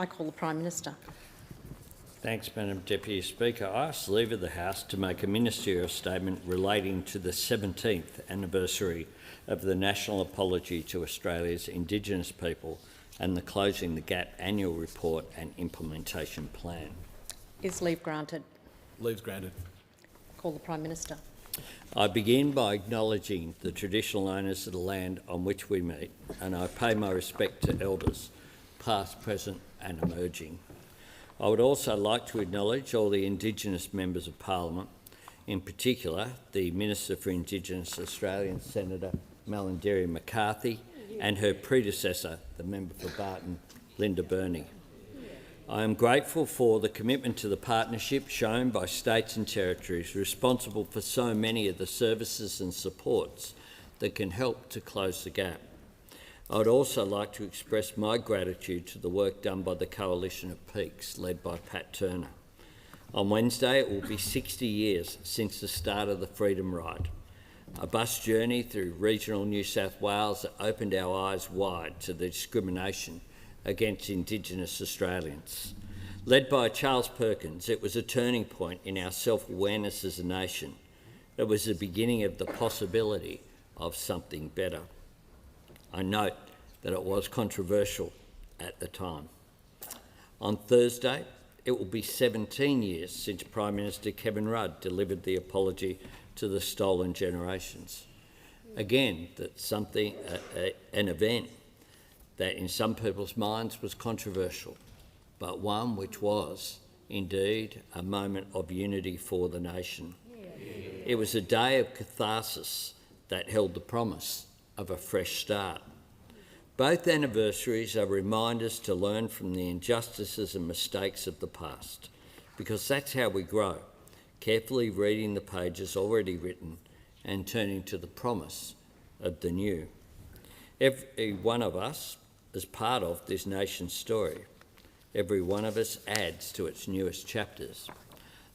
I call the Prime Minister. Thanks, Madam Deputy Speaker. I ask leave of the House to make a ministerial statement relating to the 17th anniversary of the National Apology to Australia's Indigenous people and the Closing the Gap annual report and implementation plan. Is leave granted? Leave's granted. Call the Prime Minister. I begin by acknowledging the traditional owners of the land on which we meet, and I pay my respect to elders, past, present and emerging. I would also like to acknowledge all the Indigenous members of Parliament, in particular the Minister for Indigenous Australian, Senator Malarndirri McCarthy, and her predecessor, the Member for Barton, Linda Burney. I am grateful for the commitment to the partnership shown by states and territories responsible for so many of the services and supports that can help to close the gap. I would also like to express my gratitude to the work done by the Coalition of Peaks, led by Pat Turner. On Wednesday, it will be 60 years since the start of the Freedom Ride, a bus journey through regional New South Wales that opened our eyes wide to the discrimination against Indigenous Australians. Led by Charles Perkins, it was a turning point in our self-awareness as a nation. It was the beginning of the possibility of something better. I note that it was controversial at the time. On Thursday, it will be 17 years since Prime Minister Kevin Rudd delivered the apology to the stolen generations. Again, that's something, an event that in some people's minds was controversial, but one which was indeed a moment of unity for the nation. It was a day of catharsis that held the promise of a fresh start. Both anniversaries are reminders to learn from the injustices and mistakes of the past, because that's how we grow, carefully reading the pages already written and turning to the promise of the new. Every one of us is part of this nation's story. Every one of us adds to its newest chapters.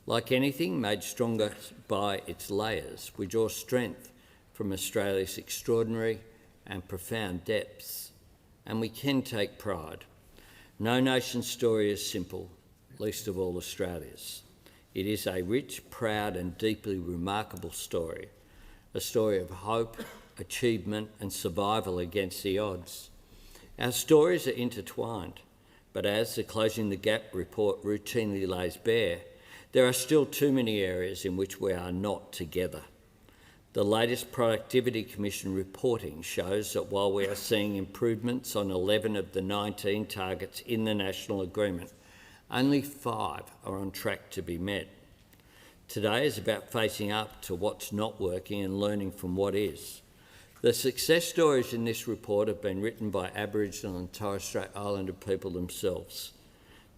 Like anything made stronger by its layers, we draw strength from Australia's extraordinary and profound depths, and we can take pride. No nation's story is simple, least of all Australia's. It is a rich, proud and deeply remarkable story, a story of hope, achievement and survival against the odds. Our stories are intertwined, but as the Closing the Gap report routinely lays bare, there are still too many areas in which we are not together. The latest Productivity Commission reporting shows that while we are seeing improvements on 11 of the 19 targets in the National Agreement, only 5 are on track to be met. Today is about facing up to what's not working and learning from what is. The success stories in this report have been written by Aboriginal and Torres Strait Islander people themselves.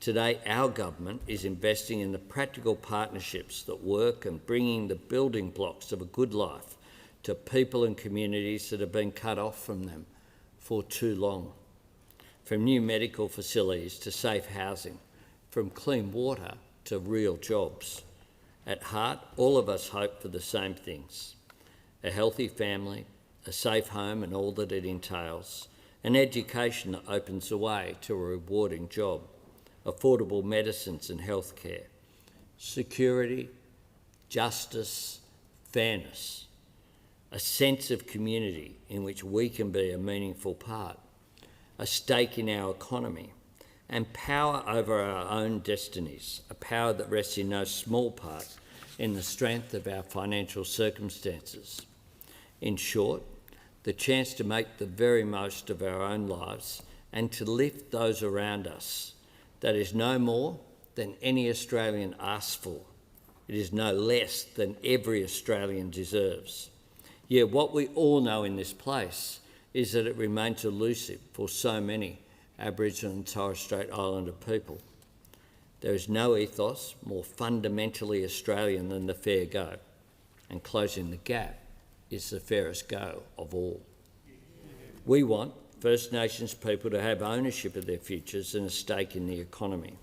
Today, our government is investing in the practical partnerships that work and bringing the building blocks of a good life to people and communities that have been cut off from them for too long. From new medical facilities to safe housing, from clean water to real jobs. At heart, all of us hope for the same things: a healthy family, a safe home and all that it entails, an education that opens the way to a rewarding job, affordable medicines and healthcare, security, justice, fairness, a sense of community in which we can be a meaningful part, a stake in our economy, and power over our own destinies, a power that rests in no small part in the strength of our financial circumstances. In short, the chance to make the very most of our own lives and to lift those around us. That is no more than any Australian asks for. It is no less than every Australian deserves. Yet what we all know in this place is that it remains elusive for so many Aboriginal and Torres Strait Islander people. There is no ethos more fundamentally Australian than the fair go, and closing the gap is the fairest go of all. We want First Nations people to have ownership of their futures and a stake in the economy.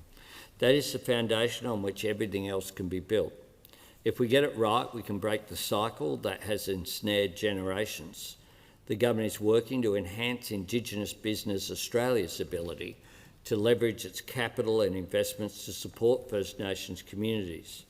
That is the foundation on which everything else can be built. If we get it right, we can break the cycle that has ensnared generations. The government is working to enhance Indigenous Business Australia's ability to leverage its capital and investments to support First Nations communities.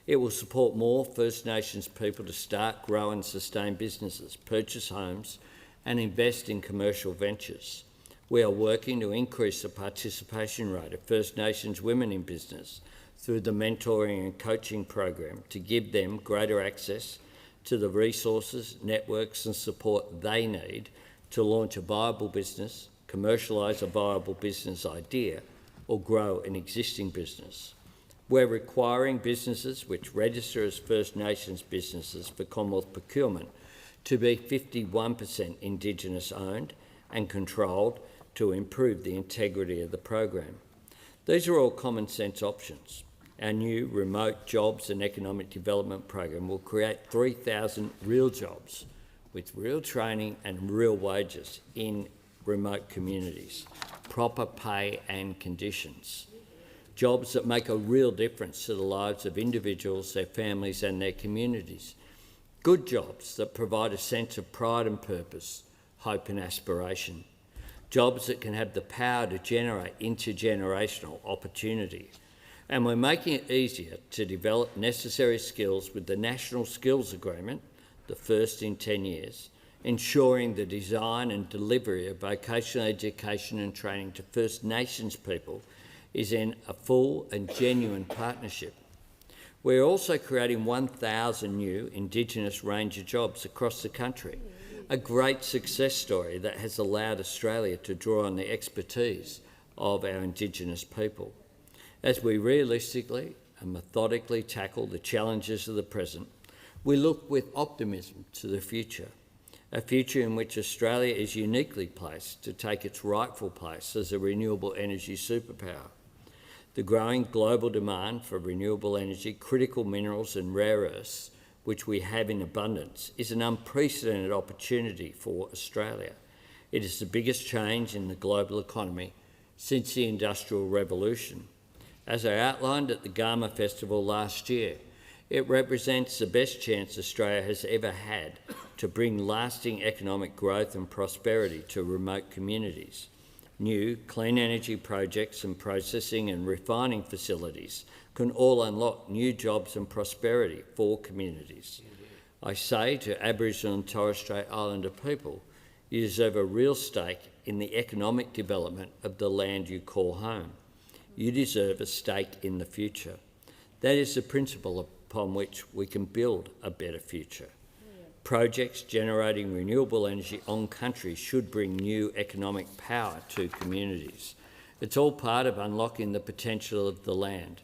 It will support more First Nations people to start, grow and sustain businesses, purchase homes and invest in commercial ventures. We are working to increase the participation rate of First Nations women in business through the mentoring and coaching program to give them greater access to the resources, networks and support they need to launch a viable business, commercialise a viable business idea or grow an existing business. We're requiring businesses which register as First Nations businesses for Commonwealth procurement to be 51% Indigenous owned and controlled to improve the integrity of the program. These are all common sense options. Our new Remote Jobs and Economic Development program will create 3,000 real jobs with real training and real wages in remote communities, proper pay and conditions. Jobs that make a real difference to the lives of individuals, their families and their communities. Good jobs that provide a sense of pride and purpose, hope and aspiration. Jobs that can have the power to generate intergenerational opportunity. And we're making it easier to develop necessary skills with the National Skills Agreement, the first in 10 years, ensuring the design and delivery of vocational education and training to First Nations people is in a full and genuine partnership. We're also creating 1,000 new Indigenous ranger jobs across the country, a great success story that has allowed Australia to draw on the expertise of our Indigenous people. As we realistically and methodically tackle the challenges of the present, we look with optimism to the future, a future in which Australia is uniquely placed to take its rightful place as a renewable energy superpower. The growing global demand for renewable energy, critical minerals and rare earths, which we have in abundance, is an unprecedented opportunity for Australia. It is the biggest change in the global economy since the Industrial Revolution. As I outlined at the Gama Festival last year, it represents the best chance Australia has ever had to bring lasting economic growth and prosperity to remote communities. New clean energy projects and processing and refining facilities can all unlock new jobs and prosperity for communities. I say to Aboriginal and Torres Strait Islander people, you deserve a real stake in the economic development of the land you call home. You deserve a stake in the future. That is the principle upon which we can build a better future. Projects generating renewable energy on country should bring new economic power to communities. It's all part of unlocking the potential of the land.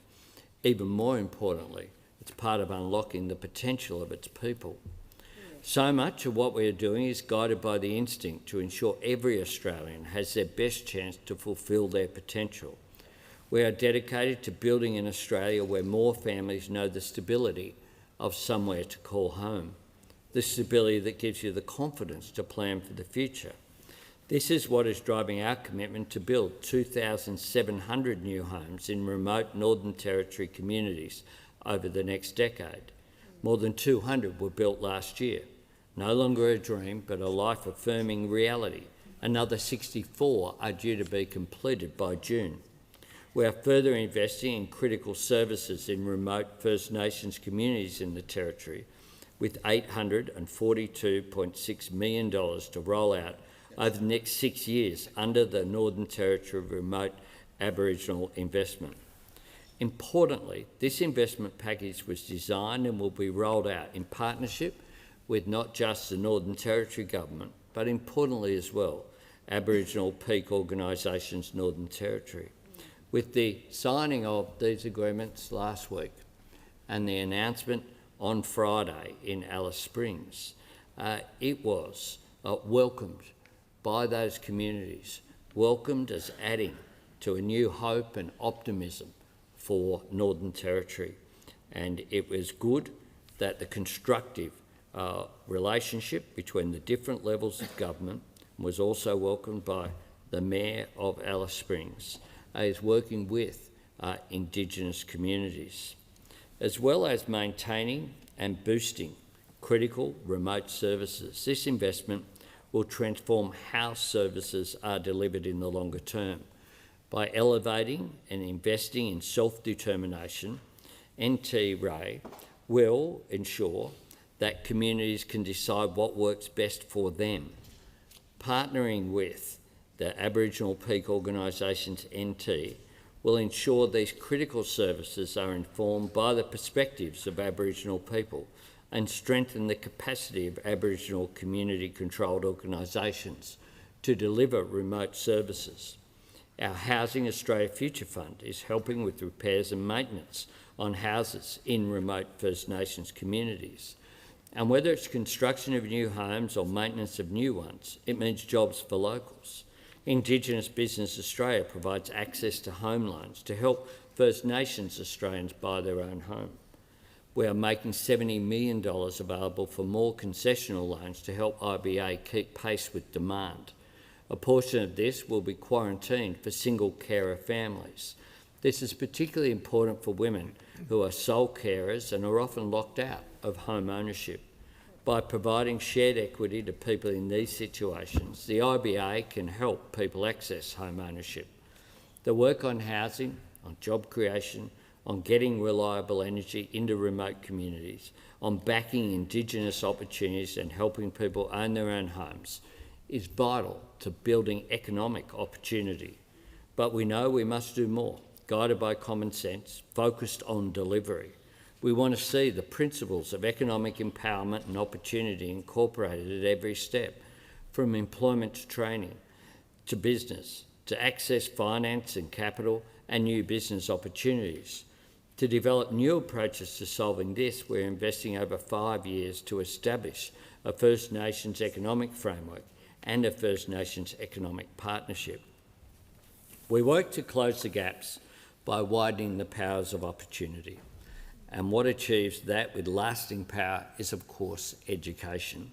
Even more importantly, it's part of unlocking the potential of its people. So much of what we are doing is guided by the instinct to ensure every Australian has their best chance to fulfil their potential. We are dedicated to building an Australia where more families know the stability of somewhere to call home. The stability that gives you the confidence to plan for the future. This is what is driving our commitment to build 2,700 new homes in remote Northern Territory communities over the next decade. More than 200 were built last year. No longer a dream, but a life-affirming reality. Another 64 are due to be completed by June. We are further investing in critical services in remote First Nations communities in the Territory, with $842.6 million to roll out over the next 6 years under the Northern Territory Remote Aboriginal Investment. Importantly, this investment package was designed and will be rolled out in partnership with not just the Northern Territory Government, but importantly as well, Aboriginal peak organisations Northern Territory. With the signing of these agreements last week and the announcement on Friday in Alice Springs, it was welcomed by those communities, welcomed as adding to a new hope and optimism for Northern Territory. And it was good that the constructive relationship between the different levels of government was also welcomed by the Mayor of Alice Springs, is working with Indigenous communities, as well as maintaining and boosting critical remote services. This investment will transform how services are delivered in the longer term. By elevating and investing in self-determination, NT-RAE will ensure that communities can decide what works best for them. Partnering with the Aboriginal Peak Organisations NT will ensure these critical services are informed by the perspectives of Aboriginal people and strengthen the capacity of Aboriginal community-controlled organisations to deliver remote services. Our Housing Australia Future Fund is helping with repairs and maintenance on houses in remote First Nations communities. And whether it's construction of new homes or maintenance of new ones, it means jobs for locals. Indigenous Business Australia provides access to home loans to help First Nations Australians buy their own home. We are making $70 million available for more concessional loans to help IBA keep pace with demand. A portion of this will be quarantined for single carer families. This is particularly important for women who are sole carers and are often locked out of home ownership. By providing shared equity to people in these situations, the IBA can help people access home ownership. The work on housing, on job creation, on getting reliable energy into remote communities, on backing Indigenous opportunities and helping people own their own homes is vital to building economic opportunity. But we know we must do more, guided by common sense, focused on delivery. We want to see the principles of economic empowerment and opportunity incorporated at every step, from employment to training, to business, to access finance and capital and new business opportunities. To develop new approaches to solving this, we're investing over 5 years to establish a First Nations economic framework and a First Nations economic partnership. We work to close the gaps by widening the powers of opportunity. And what achieves that with lasting power is, of course, education.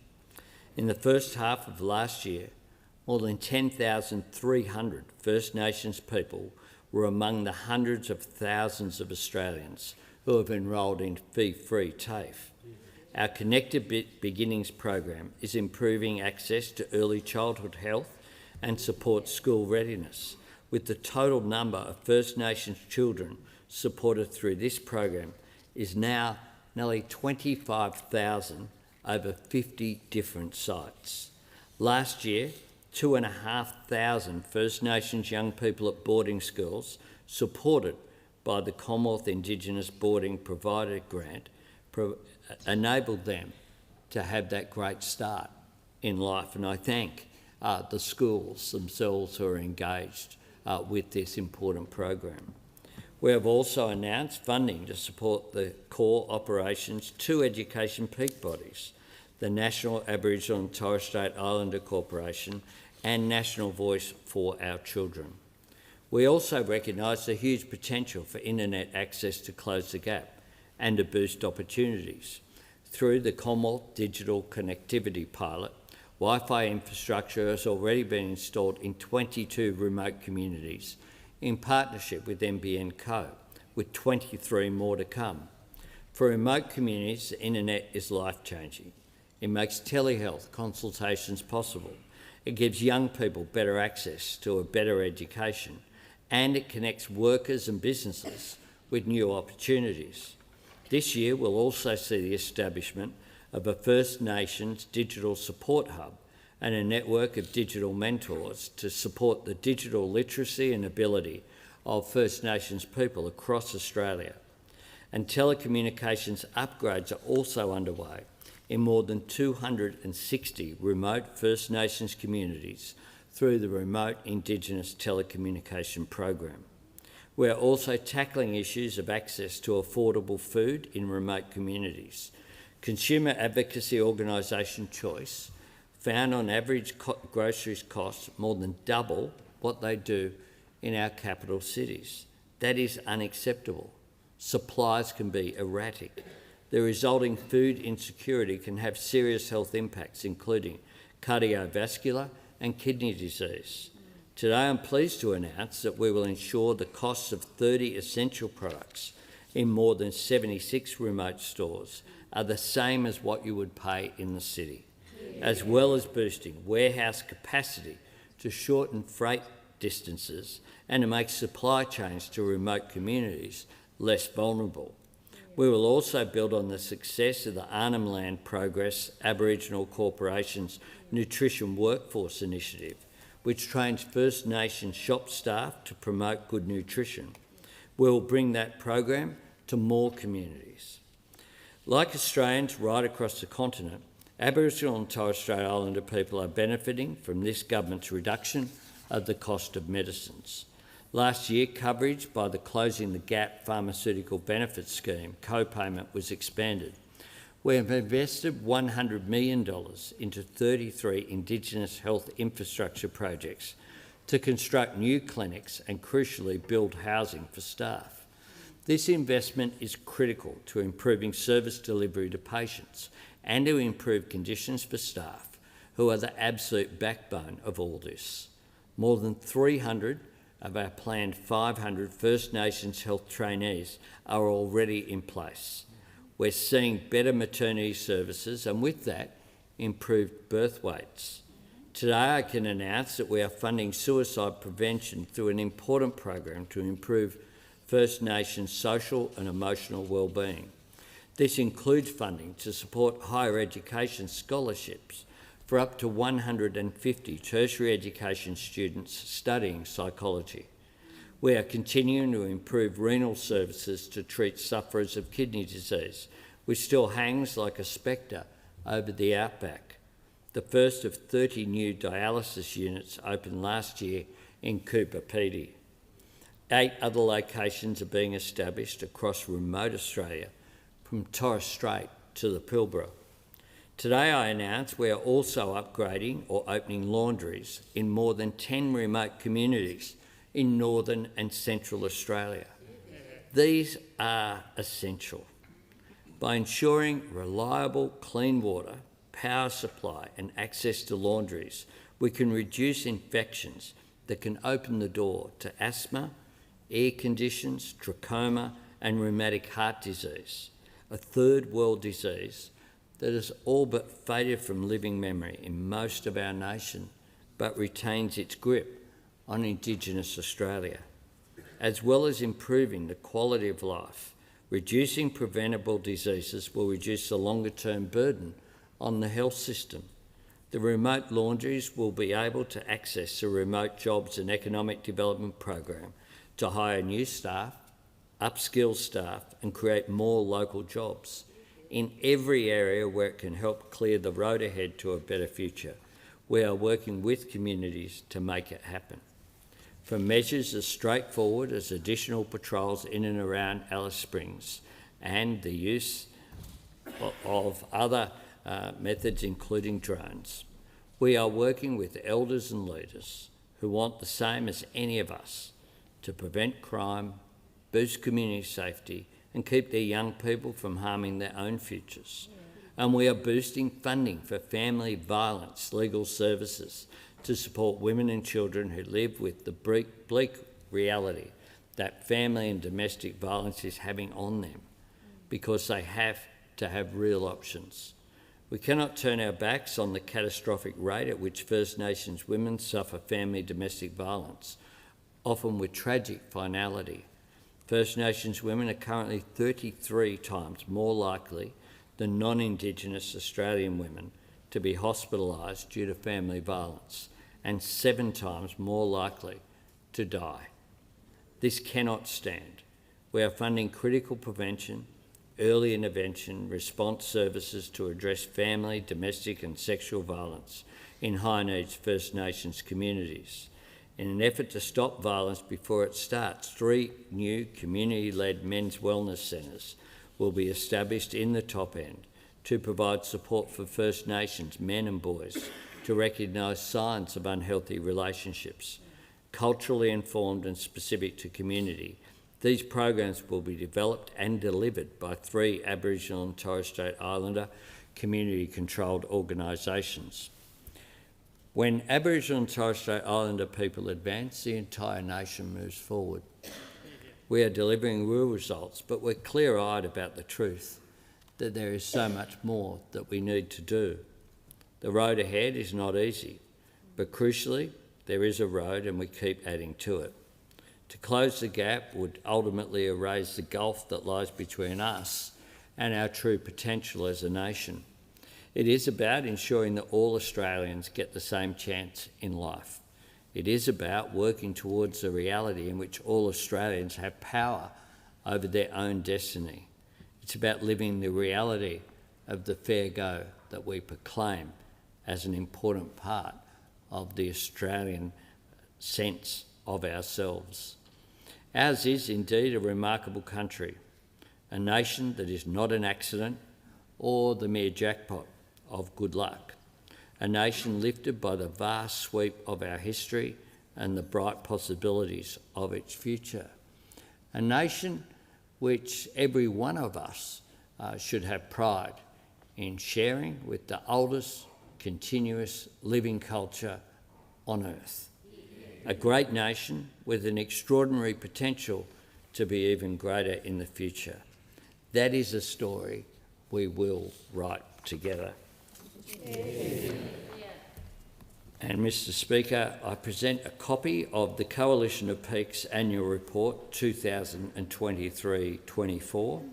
In the first half of last year, more than 10,300 First Nations people were among the hundreds of thousands of Australians who have enrolled in fee-free TAFE. Our Connected Beginnings program is improving access to early childhood health and supports school readiness, with the total number of First Nations children supported through this program is now nearly 25,000 over 50 different sites. Last year, 2,500 First Nations young people at boarding schools, supported by the Commonwealth Indigenous Boarding Provider Grant, enabled them to have that great start in life. And I thank the schools themselves who are engaged with this important program. We have also announced funding to support the core operations two education peak bodies, the National Aboriginal and Torres Strait Islander Corporation and National Voice for Our Children. We also recognise the huge potential for internet access to close the gap and to boost opportunities. Through the Commonwealth Digital Connectivity Pilot, Wi-Fi infrastructure has already been installed in 22 remote communities in partnership with NBN Co, with 23 more to come. For remote communities, the internet is life-changing. It makes telehealth consultations possible. It gives young people better access to a better education, and it connects workers and businesses with new opportunities. This year will also see the establishment of a First Nations digital support hub and a network of digital mentors to support the digital literacy and ability of First Nations people across Australia. And telecommunications upgrades are also underway in more than 260 remote First Nations communities through the Remote Indigenous Telecommunication Program. We are also tackling issues of access to affordable food in remote communities. Consumer advocacy organisation Choice found on average groceries cost more than double what they do in our capital cities. That is unacceptable. Supplies can be erratic. The resulting food insecurity can have serious health impacts, including cardiovascular and kidney disease. Today I'm pleased to announce that we will ensure the costs of 30 essential products in more than 76 remote stores are the same as what you would pay in the city, as well as boosting warehouse capacity to shorten freight distances and to make supply chains to remote communities less vulnerable. We will also build on the success of the Arnhem Land Progress Aboriginal Corporation's Nutrition Workforce Initiative, which trains First Nations shop staff to promote good nutrition. We'll bring that program to more communities. Like Australians right across the continent, Aboriginal and Torres Strait Islander people are benefiting from this government's reduction of the cost of medicines. Last year, coverage by the Closing the Gap Pharmaceutical Benefits Scheme co-payment was expanded. We have invested $100 million into 33 Indigenous health infrastructure projects to construct new clinics and, crucially, build housing for staff. This investment is critical to improving service delivery to patients and to improve conditions for staff, who are the absolute backbone of all this. More than 300 of our planned 500 First Nations health trainees are already in place. We're seeing better maternity services and, with that, improved birth weights. Today I can announce that we are funding suicide prevention through an important program to improve First Nations social and emotional wellbeing. This includes funding to support higher education scholarships for up to 150 tertiary education students studying psychology. We are continuing to improve renal services to treat sufferers of kidney disease, which still hangs like a spectre over the outback. The first of 30 new dialysis units opened last year in Cooper Pedy. 8 other locations are being established across remote Australia, from Torres Strait to the Pilbara. Today I announce we are also upgrading or opening laundries in more than 10 remote communities in northern and central Australia. These are essential. By ensuring reliable, clean water, power supply and access to laundries, we can reduce infections that can open the door to asthma, air conditions, trachoma and rheumatic heart disease, a third world disease that has all but faded from living memory in most of our nation, but retains its grip on Indigenous Australia. As well as improving the quality of life, reducing preventable diseases will reduce the longer-term burden on the health system. The remote laundries will be able to access the Remote Jobs and Economic Development Program to hire new staff, upskill staff and create more local jobs in every area where it can help clear the road ahead to a better future. We are working with communities to make it happen. From measures as straightforward as additional patrols in and around Alice Springs and the use of other methods including drones, we are working with elders and leaders who want the same as any of us to prevent crime, boost community safety and keep their young people from harming their own futures. And we are boosting funding for family violence legal services to support women and children who live with the bleak reality that family and domestic violence is having on them, because they have to have real options. We cannot turn our backs on the catastrophic rate at which First Nations women suffer family domestic violence, often with tragic finality. First Nations women are currently 33 times more likely than non-Indigenous Australian women to be hospitalised due to family violence, and 7 times more likely to die. This cannot stand. We are funding critical prevention, early intervention, response services to address family, domestic and sexual violence in high-needs First Nations communities. In an effort to stop violence before it starts, 3 new community-led men's wellness centres will be established in the top end to provide support for First Nations men and boys to recognise signs of unhealthy relationships. Culturally informed and specific to community, these programs will be developed and delivered by 3 Aboriginal and Torres Strait Islander community-controlled organisations. When Aboriginal and Torres Strait Islander people advance, the entire nation moves forward. We are delivering real results, but we're clear-eyed about the truth that there is so much more that we need to do. The road ahead is not easy, but crucially, There is a road and we keep adding to it. To close the gap would ultimately erase the gulf that lies between us and our true potential as a nation. It is about ensuring that all Australians get the same chance in life. It is about working towards a reality in which all Australians have power over their own destiny. It's about living the reality of the fair go that we proclaim as an important part of the Australian sense of ourselves. Ours is indeed a remarkable country, a nation that is not an accident or the mere jackpot of good luck, a nation lifted by the vast sweep of our history and the bright possibilities of its future, a nation which every one of us should have pride in sharing with the oldest continuous living culture on earth. A great nation with an extraordinary potential to be even greater in the future. That is a story we will write together. And Mr. Speaker, I present a copy of the Coalition of Peaks Annual Report 2023-24,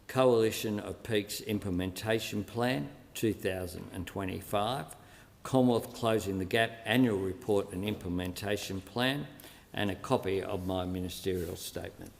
Coalition of Peaks Implementation Plan 2025, Commonwealth Closing the Gap Annual Report and Implementation Plan, and a copy of my ministerial statement.